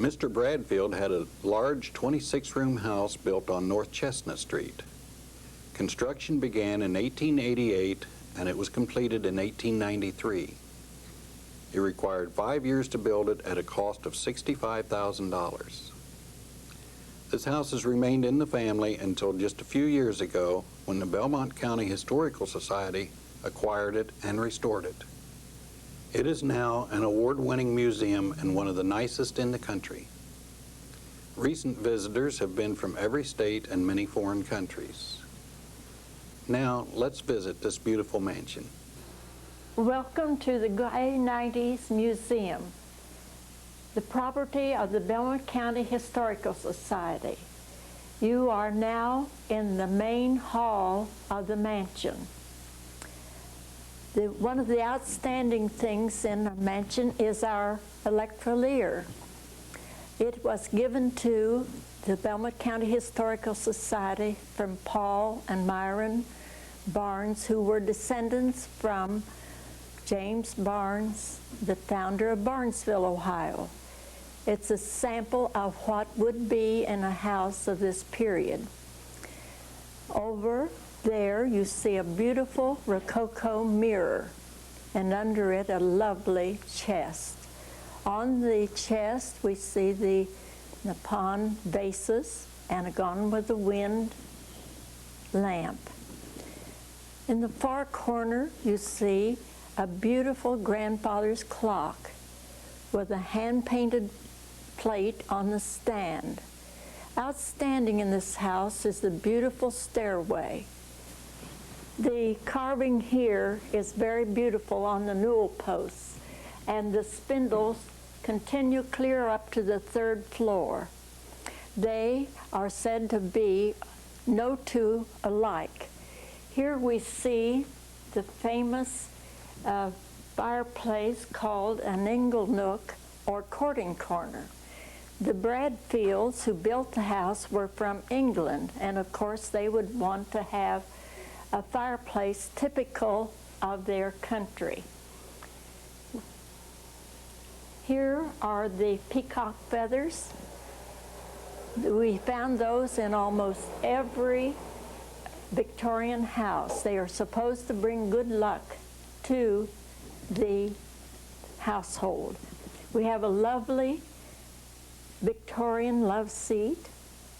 Mr. Bradfield had a large 26-room house built on North Chestnut Street. Construction began in 1888 and it was completed in 1893. It required 5 years to build it at a cost of $65,000. This house has remained in the family until just a few years ago when the Belmont County Historical Society acquired it and restored it. It is now an award-winning museum and one of the nicest in the country. Recent visitors have been from every state and many foreign countries. Now, let's visit this beautiful mansion. Welcome to the Gray 90s Museum, the property of the Belmont County Historical Society. You are now in the main hall of the mansion. One of the outstanding things in the mansion is our electrolier. It was given to the Belmont County Historical Society from Paul and Myron Barnes, who were descendants from James Barnes, the founder of Barnesville, Ohio. It's a sample of what would be in a house of this period. Over there you see a beautiful Rococo mirror, and under it a lovely chest. On the chest we see the Nippon vases and a Gone with the Wind lamp. In the far corner you see a beautiful grandfather's clock with a hand-painted plate on the stand. Outstanding in this house is the beautiful stairway. The carving here is very beautiful on the newel posts, and the spindles continue clear up to the 3rd floor. They are said to be no two alike. Here we see the famous fireplace called an inglenook or courting corner. The Bradfields, who built the house, were from England, and of course they would want to have a fireplace typical of their country. Here are the peacock feathers. We found those in almost every Victorian house. They are supposed to bring good luck to the household. We have a lovely Victorian love seat,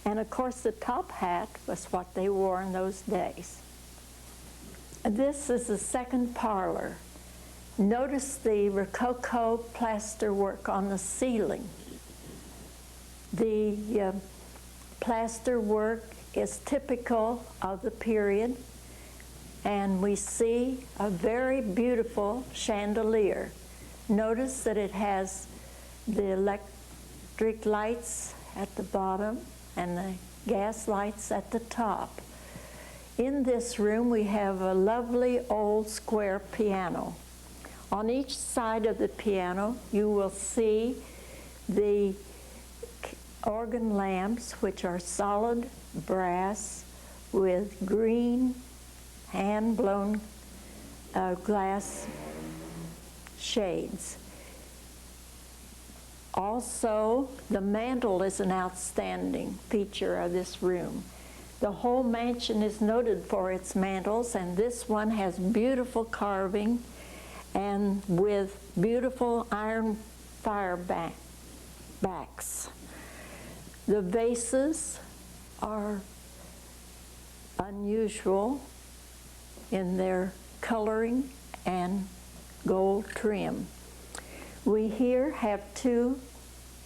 and of course the top hat was what they wore in those days. This is the second parlor. Notice the Rococo plaster work on the ceiling. The plaster work is typical of the period, and we see a very beautiful chandelier. Notice that it has the electric lights at the bottom and the gas lights at the top. In this room we have a lovely old square piano. On each side of the piano you will see the organ lamps, which are solid brass with green hand-blown glass shades. Also, the mantel is an outstanding feature of this room. The whole mansion is noted for its mantels, and this one has beautiful carving and with beautiful iron fire backs. The vases are unusual in their coloring and gold trim. We here have 2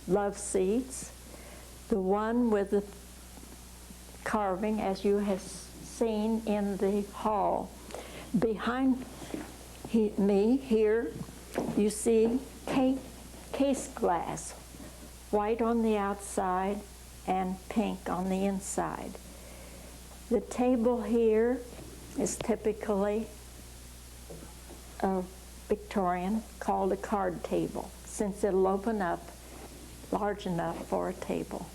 love seats, the one with the carving as you have seen in the hall. Behind me here you see case glass, white on the outside and pink on the inside. The table here is typically Victorian, called a card table, since it'll open up large enough for a table.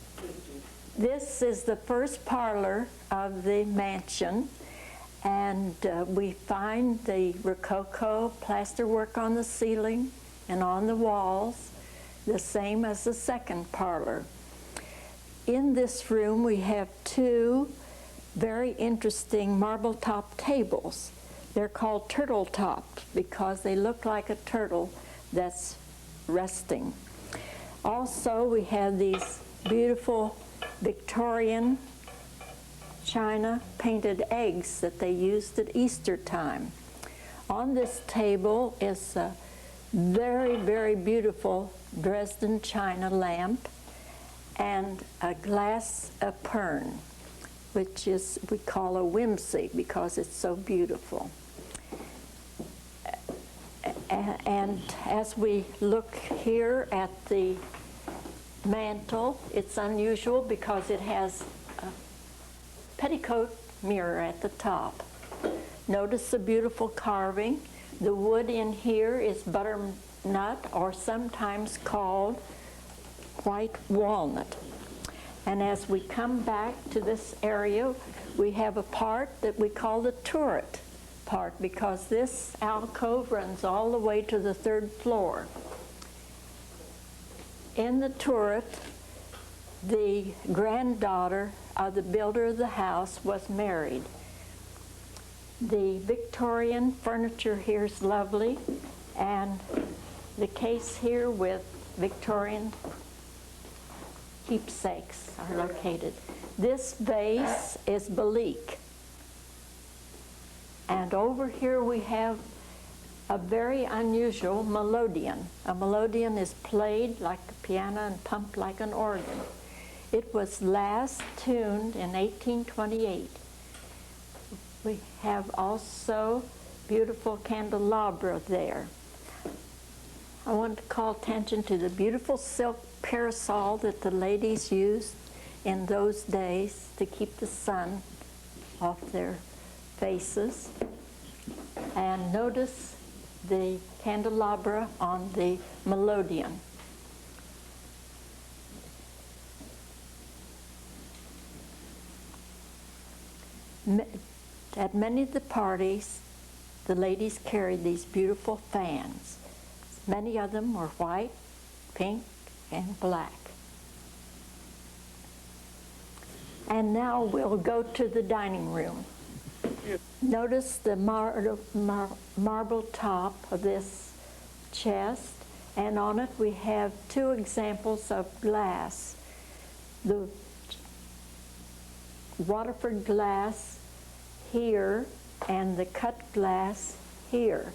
This is the first parlor of the mansion, and we find the Rococo plasterwork on the ceiling and on the walls. the same as the second parlor. In this room, we have two very interesting marble top tables. They're called turtle tops because they look like a turtle that's resting. Also, we have these beautiful Victorian china painted eggs that they used at Easter time. On this table is a very, very beautiful Dresden china lamp and a glass of Pern, which is we call a whimsy because it's so beautiful. And as we look here at the mantle, it's unusual because it has a petticoat mirror at the top. Notice the beautiful carving. The wood in here is butternut, or sometimes called white walnut. And as we come back to this area, we have a part that we call the turret part because this alcove runs all the way to the third floor. In the turret, the granddaughter of the builder of the house was married. The Victorian furniture here is lovely, and the case here with Victorian keepsakes are located. This vase is Balique. And over here we have a very unusual melodeon. A melodeon is played like a piano and pumped like an organ. It was last tuned in 1828. We have also beautiful candelabra there. I want to call attention to the beautiful silk parasol that the ladies used in those days to keep the sun off their faces. And notice the candelabra on the melodeon. At many of the parties, the ladies carried these beautiful fans. Many of them were white, pink, and black. And now we'll go to the dining room. Notice the marble top of this chest, and on it we have two examples of glass. The Waterford glass here and the cut glass here.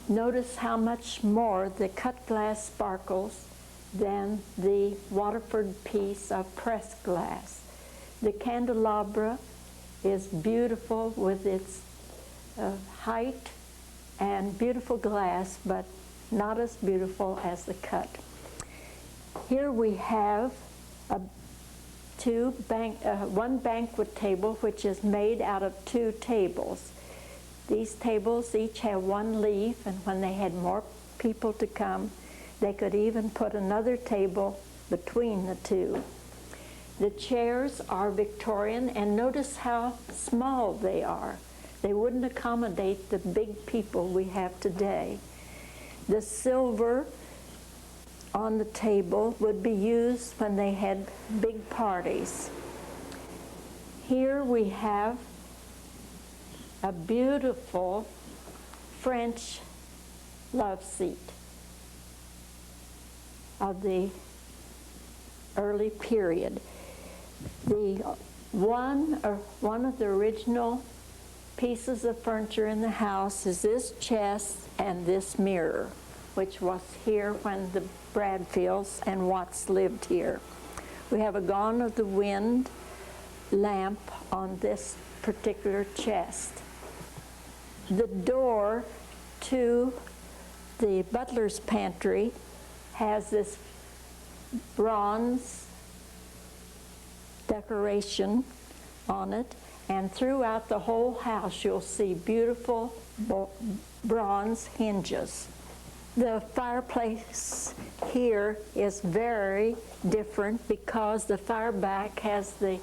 Notice how much more the cut glass sparkles than the Waterford piece of pressed glass. The candelabra is beautiful with its height and beautiful glass, but not as beautiful as the cut. Here we have one banquet table which is made out of two tables. These tables each have one leaf, and when they had more people to come, they could even put another table between the two. The chairs are Victorian, and notice how small they are. They wouldn't accommodate the big people we have today. The silver on the table would be used when they had big parties. Here we have a beautiful French love seat of the early period. One of the original pieces of furniture in the house is this chest and this mirror, which was here when the Bradfields and Watts lived here. We have a Gone of the Wind lamp on this particular chest. The door to the Butlers Pantry has this bronze decoration on it, and throughout the whole house you'll see beautiful bronze hinges. The fireplace here is very different because the fire back has the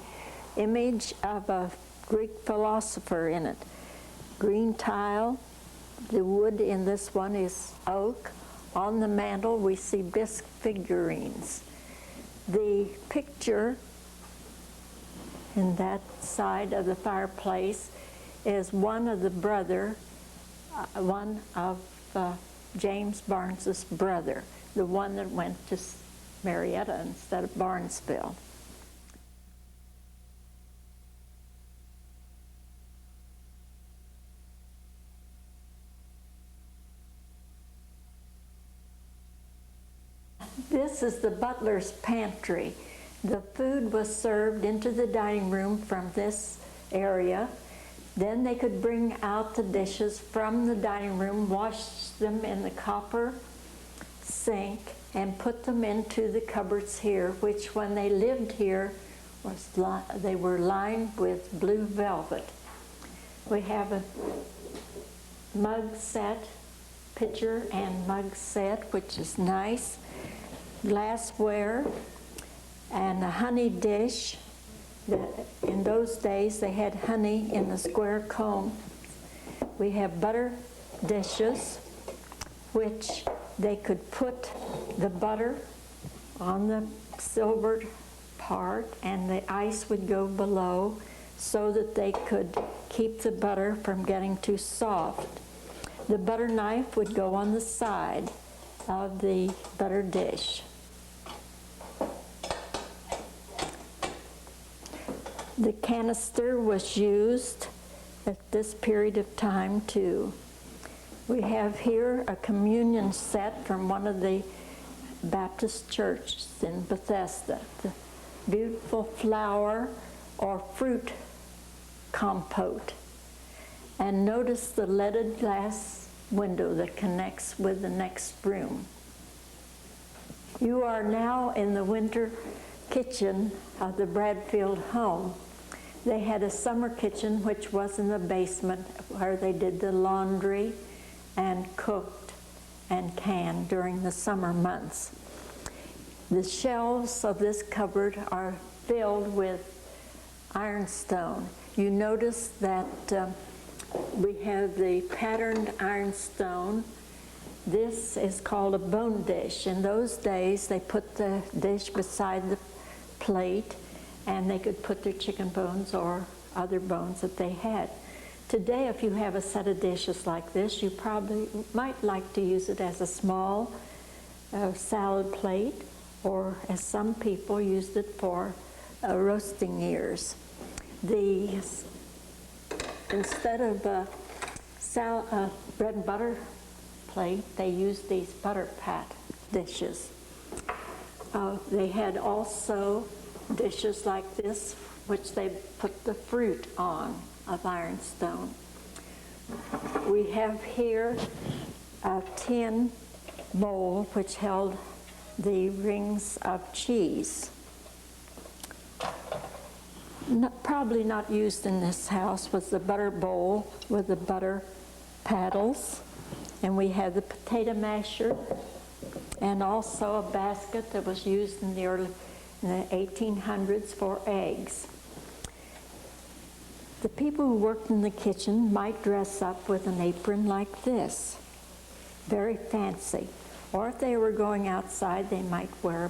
image of a Greek philosopher in it. Green tile, the wood in this one is oak. On the mantle, we see bisque figurines. The picture in that side of the fireplace is one of James Barnes's brother, the one that went to Marietta instead of Barnesville. This is the Butlers Pantry. The food was served into the dining room from this area. Then they could bring out the dishes from the dining room, wash them in the copper sink, and put them into the cupboards here, which when they lived here, they were lined with blue velvet. We have a mug set, pitcher and mug set, which is nice. Glassware and a honey dish. In those days they had honey in the square comb. We have butter dishes, which they could put the butter on the silvered part and the ice would go below so that they could keep the butter from getting too soft. The butter knife would go on the side of the butter dish. The canister was used at this period of time too. We have here a communion set from one of the Baptist churches in Bethesda. The beautiful flower or fruit compote. And notice the leaded glass window that connects with the next room. You are now in the winter kitchen of the Bradfield home. They had a summer kitchen which was in the basement where they did the laundry and cooked and canned during the summer months. The shelves of this cupboard are filled with ironstone. You notice that we have the patterned ironstone. This is called a bone dish. In those days, they put the dish beside the plate and they could put their chicken bones or other bones that they had. Today, if you have a set of dishes like this, you probably might like to use it as a small salad plate, or as some people used it for roasting ears. Instead of a bread and butter plate, they used these butter pat dishes. They had also dishes like this, which they put the fruit on of ironstone. We have here a tin mold which held the rings of cheese. Probably not used in this house was the butter bowl with the butter paddles, and we had the potato masher, and also a basket that was used in the 1800s for eggs. The people who worked in the kitchen might dress up with an apron like this, very fancy. Or if they were going outside, they might wear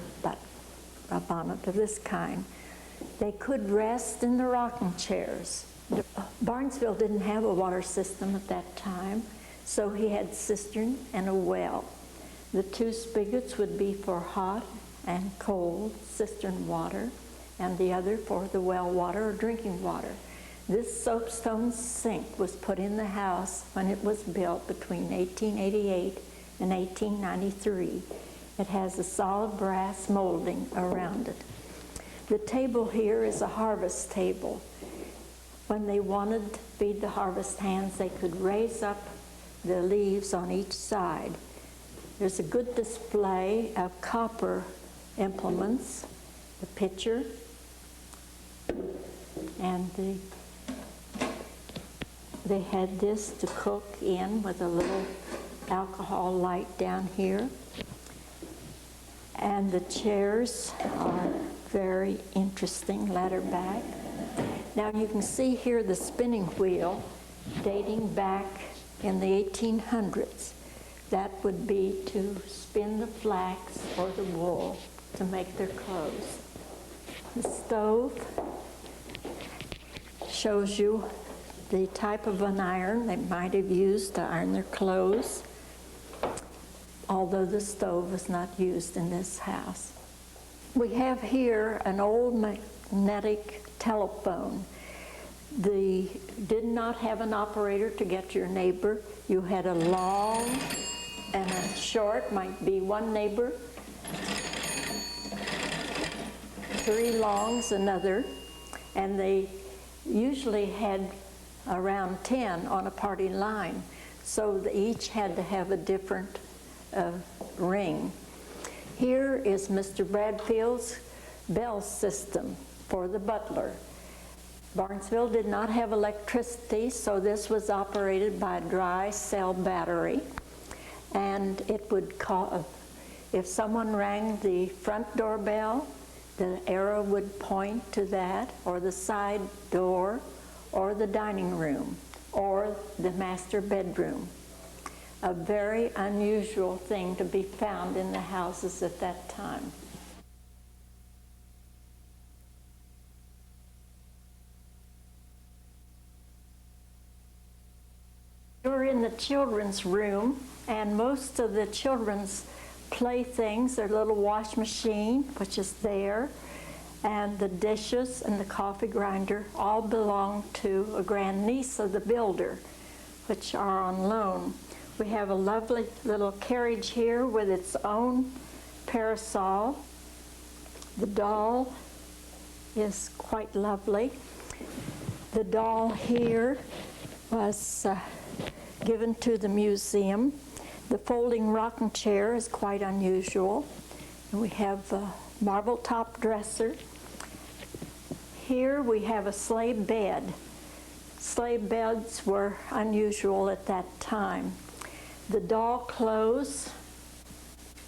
a bonnet of this kind. They could rest in the rocking chairs. Barnesville didn't have a water system at that time, so he had cistern and a well. The two spigots would be for hot and cold cistern water, and the other for the well water or drinking water. This soapstone sink was put in the house when it was built between 1888 and 1893. It has a solid brass molding around it. The table here is a harvest table. When they wanted to feed the harvest hands, they could raise up the leaves on each side. There's a good display of copper implements, the pitcher, and they had this to cook in with a little alcohol light down here. And the chairs are very interesting, ladder back. Now you can see here the spinning wheel dating back in the 1800s. That would be to spin the flax or the wool to make their clothes. The stove shows you the type of an iron they might have used to iron their clothes, although the stove was not used in this house. We have here an old magnetic telephone. Did not have an operator to get your neighbor. You had a long and a short, might be one neighbor, three longs, another, and they usually had around 10 on a party line, so they each had to have a different ring. Here is Mr. Bradfield's bell system for the butler. Barnesville did not have electricity, so this was operated by a dry cell battery, and it would call, if someone rang the front doorbell, the arrow would point to that, or the side door, or the dining room, or the master bedroom. A very unusual thing to be found in the houses at that time. We're in the children's room, and most of the children's playthings, their little wash machine, which is there, and the dishes and the coffee grinder all belong to a grandniece of the builder, which are on loan. We have a lovely little carriage here with its own parasol. The doll is quite lovely. The doll here was given to the museum. The folding rocking chair is quite unusual. And we have a marble top dresser. Here we have a sleigh bed. Sleigh beds were unusual at that time. The doll clothes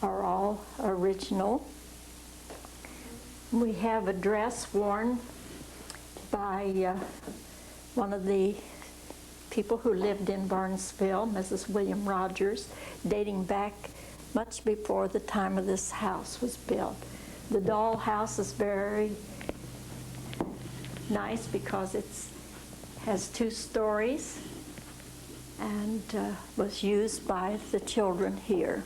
are all original. We have a dress worn by one of the people who lived in Barnesville, Mrs. William Rogers, dating back much before the time of this house was built. The doll house is very nice because it has 2 stories and was used by the children here.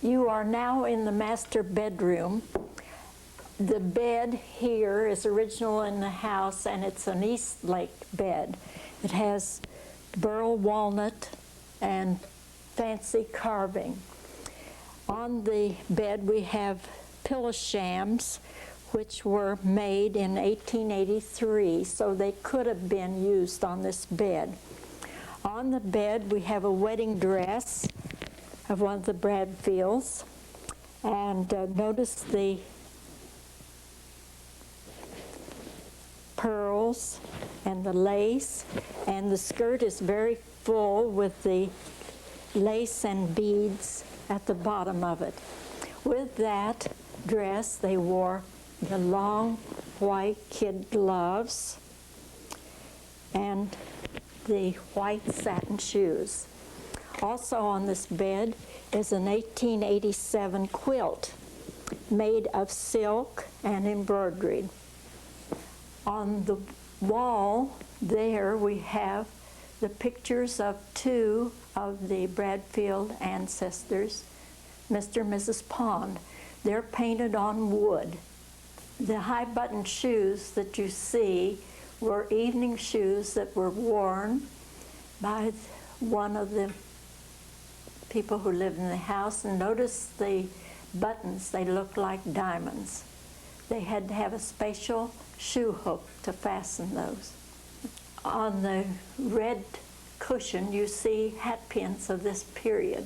You are now in the master bedroom. The bed here is original in the house, and it's an East Lake bed. It has burl walnut and fancy carving. On the bed we have pillow shams, which were made in 1883, so they could have been used on this bed. On the bed we have a wedding dress of one of the Bradfields, and notice the pearls and the lace, and the skirt is very full with the lace and beads at the bottom of it. With that dress they wore the long white kid gloves and the white satin shoes. Also on this bed is an 1887 quilt made of silk and embroidered. On the wall there we have the pictures of 2 of the Bradfield ancestors, Mr. and Mrs. Pond. They're painted on wood. The high button shoes that you see were evening shoes that were worn by one of the people who lived in the house, and notice the buttons, they look like diamonds. They had to have a special shoe hook to fasten those. On the red cushion you see hat pins of this period.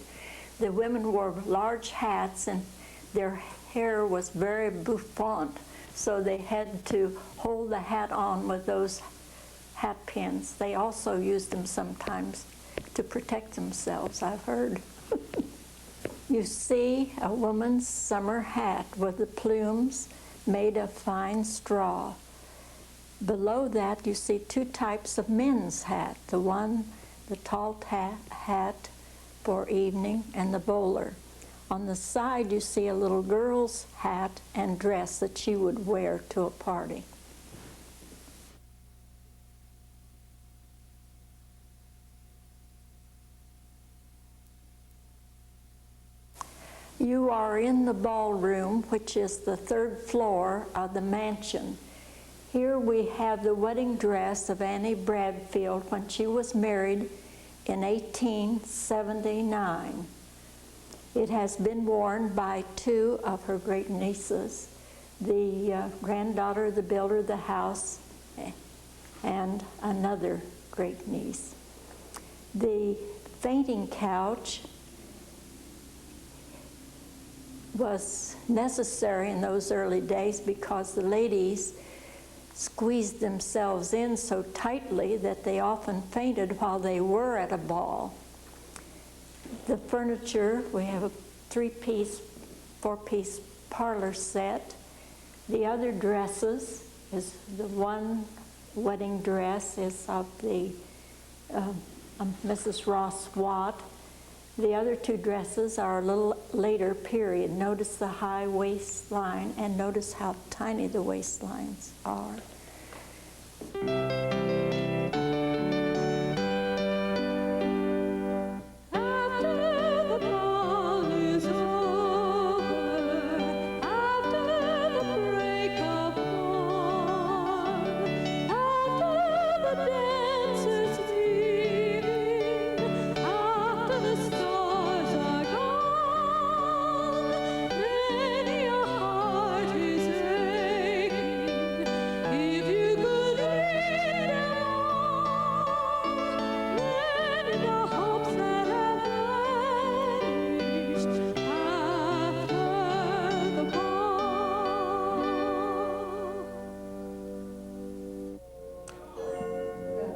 The women wore large hats and their hair was very bouffant, so they had to hold the hat on with those hat pins. They also used them sometimes to protect themselves, I've heard. You see a woman's summer hat with the plumes made of fine straw. Below that you see 2 types of men's hat. The one, the tall hat, for evening, and the bowler. On the side, you see a little girl's hat and dress that she would wear to a party. You are in the ballroom, which is the third floor of the mansion. Here we have the wedding dress of Annie Bradfield when she was married in 1879. It has been worn by two of her great nieces, the granddaughter of the builder of the house and another great niece. The fainting couch was necessary in those early days because the ladies squeezed themselves in so tightly that they often fainted while they were at a ball. The furniture, we have a 3-piece, 4-piece parlor set. The other dresses is the one wedding dress is of the Mrs. Ross Watt. The other two dresses are a little later period. Notice the high waistline and notice how tiny the waistlines are.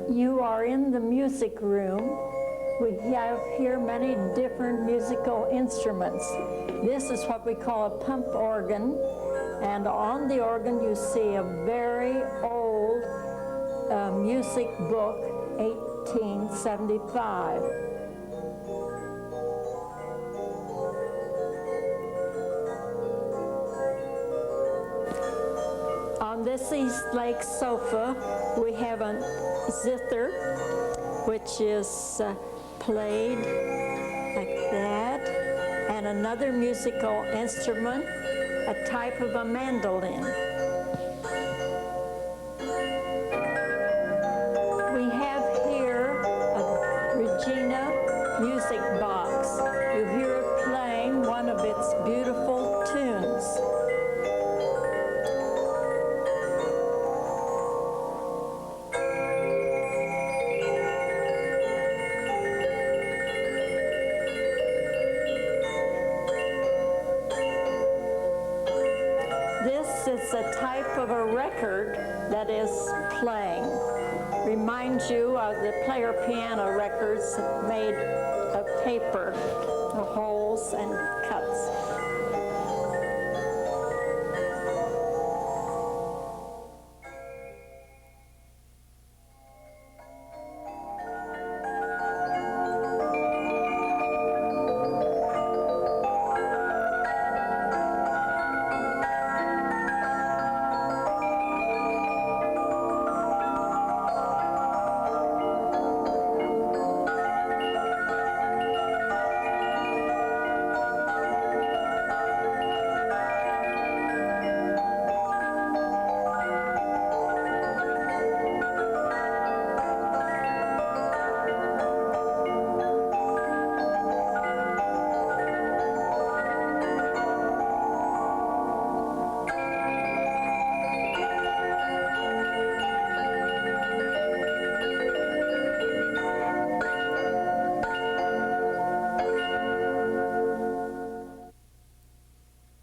You are in the music room. We have here many different musical instruments. This is what we call a pump organ, and on the organ you see a very old music book, 1875. On this East Lake sofa, we have a zither, which is played like that, and another musical instrument, a type of a mandolin. We have here a Regina music box. You hear it playing one of its beautiful tunes. It's a type of a record that is playing. Reminds you of the player piano records made of paper, the holes and cuts.